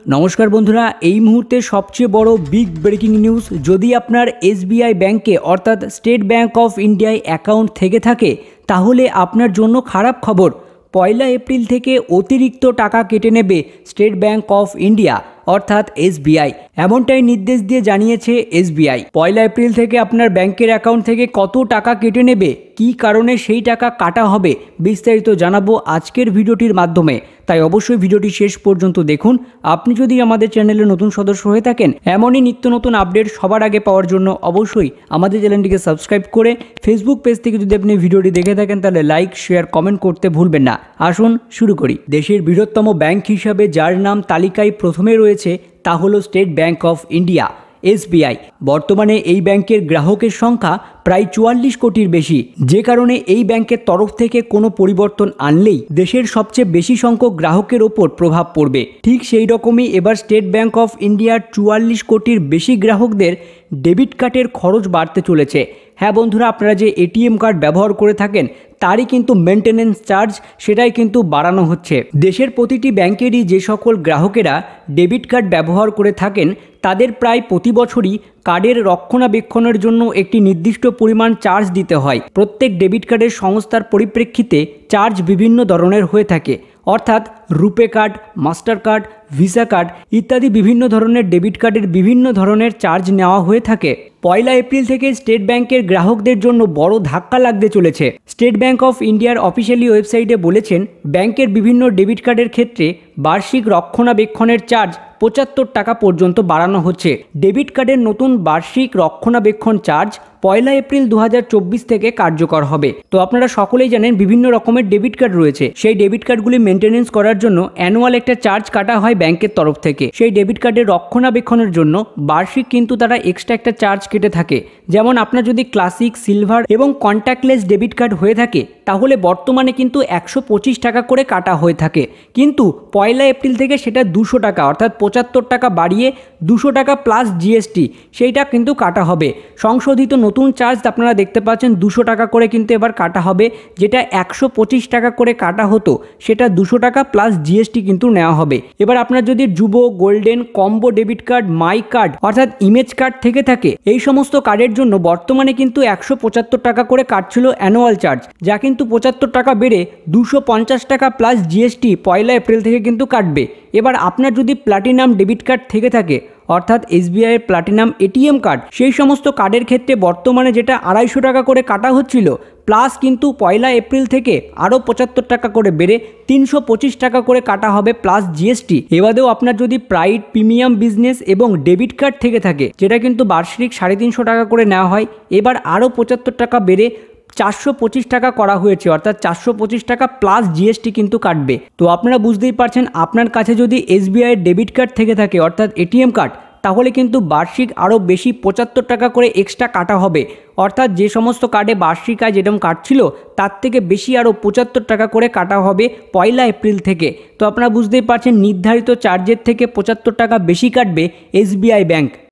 নমস্কার বন্ধুরা, এই মুহূর্তে সবচেয়ে বড় বিগ ব্রেকিং নিউজ। যদি আপনার এসবিআই ব্যাংকে অর্থাৎ স্টেট ব্যাংক অফ ইন্ডিয়ায় অ্যাকাউন্ট থেকে থাকে তাহলে আপনার জন্য খারাপ খবর। 1 এপ্রিল থেকে অতিরিক্ত টাকা কেটে নেবে স্টেট ব্যাংক অফ ইন্ডিয়া অর্থাৎ এসবিআই। এমনটাই নির্দেশ দিয়ে জানিয়েছে এসবিআই। 1 এপ্রিল থেকে আপনার ব্যাংকের অ্যাকাউন্ট থেকে কত টাকা কেটে নেবে, কী কারণে সেই টাকা কাটা হবে, বিস্তারিত জানাবো আজকের ভিডিওটির মাধ্যমে। তাই অবশ্যই ভিডিওটি শেষ পর্যন্ত দেখুন। আপনি যদি আমাদের চ্যানেলে নতুন সদস্য হয়ে থাকেন, এমনই নিত্য নতুন আপডেট সবার আগে পাওয়ার জন্য অবশ্যই আমাদের চ্যানেলটিকে সাবস্ক্রাইব করে ফেসবুক পেজ থেকে যদি আপনি ভিডিওটি দেখে থাকেন তাহলে লাইক, শেয়ার, কমেন্ট করতে ভুলবেন না। আসুন শুরু করি। দেশের বৃহত্তম ব্যাংক হিসাবে যার নাম তালিকায় প্রথমে রয়েছে তা হলো state bank of India SBI. বর্তমানে এই ব্যাংকের গ্রাহকের সংখ্যা প্রায় 44 কোটির বেশি, যে কারণে এই ব্যাংকের তরফ থেকে কোনো পরিবর্তন আনলেই দেশের সবচেয়ে বেশি সংখ্যক গ্রাহকের ওপর প্রভাব পড়বে। ঠিক সেই রকমই এবার স্টেট ব্যাংক অফ ইন্ডিয়ার 44 কোটির বেশি গ্রাহকদের ডেবিট কার্ডের খরচ বাড়তে চলেছে। হ্যাঁ বন্ধুরা, আপনারা যে এটিএম কার্ড ব্যবহার করে থাকেন তারই কিন্তু মেনটেনেন্স চার্জ সেটাই কিন্তু বাড়ানো হচ্ছে। দেশের প্রতিটি ব্যাংকেরই যে সকল গ্রাহকেরা ডেবিট কার্ড ব্যবহার করে থাকেন তাদের প্রায় প্রতি বছরই কার্ডের রক্ষণাবেক্ষণের জন্য একটি নির্দিষ্ট পরিমাণ চার্জ দিতে হয়। প্রত্যেক ডেবিট কার্ডের সংস্থার পরিপ্রেক্ষিতে চার্জ বিভিন্ন ধরনের হয়ে থাকে, অর্থাৎ RuPay card, Mastercard, visa card ইত্যাদি বিভিন্ন ধরনের ডেবিট কার্ডের বিভিন্ন ধরনের চার্জ নেওয়া হয়ে থাকে। 1 এপ্রিল থেকে স্টেট ব্যাংকের গ্রাহকদের জন্য বড় ধাক্কা লাগতে চলেছে। স্টেট ব্যাংক অফ ইন্ডিয়ার অফিসিয়ালি ওয়েবসাইটে বলেছেন, ব্যাংকের বিভিন্ন ডেবিট কার্ডের ক্ষেত্রে বার্ষিক রক্ষণাবেক্ষণের চার্জ 75 টাকা পর্যন্ত বাড়ানো হচ্ছে। ডেবিট কার্ডের নতুন বার্ষিক রক্ষণাবেক্ষণ চার্জ 1 এপ্রিল 2024 থেকে কার্যকর হবে। তো আপনারা সকলেই জানেন বিভিন্ন রকমের ডেবিট কার্ড রয়েছে। সেই ডেবিট কার্ডগুলি মেনটেনেন্স করার জন্য অ্যানুয়াল একটা চার্জ কাটা হয় ব্যাংকের তরফ থেকে। সেই ডেবিট কার্ডের রক্ষণাবেক্ষণের জন্য বার্ষিক কিন্তু তারা এক্সট্রা একটা চার্জ কেটে থাকে। যেমন আপনার যদি ক্লাসিক, সিলভার এবং কন্ট্যাক্টলেস ডেবিট কার্ড হয়ে থাকে তাহলে বর্তমানে কিন্তু 125 টাকা করে কাটা হয়ে থাকে, কিন্তু 1 এপ্রিল থেকে সেটা 200 টাকা অর্থাৎ 75 টাকা বাড়িয়ে 200 টাকা প্লাস জিএসটি সেইটা কিন্তু কাটা হবে। সংশোধিত নতুন চার্জ আপনারা দেখতে পাচ্ছেন 200 টাকা করে কিন্তু এবার কাটা হবে। যেটা 125 টাকা করে কাটা হতো সেটা 200 টাকা প্লাস জিএসটি কিন্তু নেওয়া হবে। এবার আপনার যদি যুব, গোল্ডেন, কম্বো ডেবিট কার্ড, মাই কার্ড অর্থাৎ ইমেজ কার্ড থেকে থাকে, এই সমস্ত কার্ডের জন্য বর্তমানে কিন্তু 175 টাকা করে কাটছিল অ্যানুয়াল চার্জ, যা কিন্তু 75 টাকা বেড়ে 250 টাকা প্লাস জিএসটি 1 এপ্রিল থেকে কিন্তু কাটবে। এবার আপনার যদি প্লাটিনাম ডেবিট কার্ড থেকে থাকে অর্থাৎ এসবিআই প্লাটিনাম এটিএম কার্ড, সেই সমস্ত কার্ডের ক্ষেত্রে বর্তমানে যেটা 250 টাকা করে কাটা হচ্ছিল প্লাস কিন্তু 1 এপ্রিল থেকে আরও 75 টাকা করে বেড়ে 325 টাকা করে কাটা হবে প্লাস জিএসটি। এবারেও আপনার যদি প্রাইড, প্রিমিয়াম, বিজনেস এবং ডেবিট কার্ড থেকে থাকে, যেটা কিন্তু বার্ষিক 350 টাকা করে নেওয়া হয়, এবার আরও 75 টাকা বেড়ে 425 টাকা করা হয়েছে, অর্থাৎ 425 টাকা প্লাস জিএসটি কিন্তু কাটবে। তো আপনারা বুঝতেই পারছেন, আপনার কাছে যদি এসবিআই ডেবিট কার্ড থেকে থাকে অর্থাৎ এটিএম কার্ড, তাহলে কিন্তু বার্ষিক আরও বেশি 75 টাকা করে এক্সট্রা কাটা হবে। অর্থাৎ যে সমস্ত কার্ডে বার্ষিক আয় যেরকম কাটছিল তার থেকে বেশি আরও 75 টাকা করে কাটা হবে 1 এপ্রিল থেকে। তো আপনারা বুঝতেই পারছেন, নির্ধারিত চার্জের থেকে 75 টাকা বেশি কাটবে এসবিআই ব্যাংক।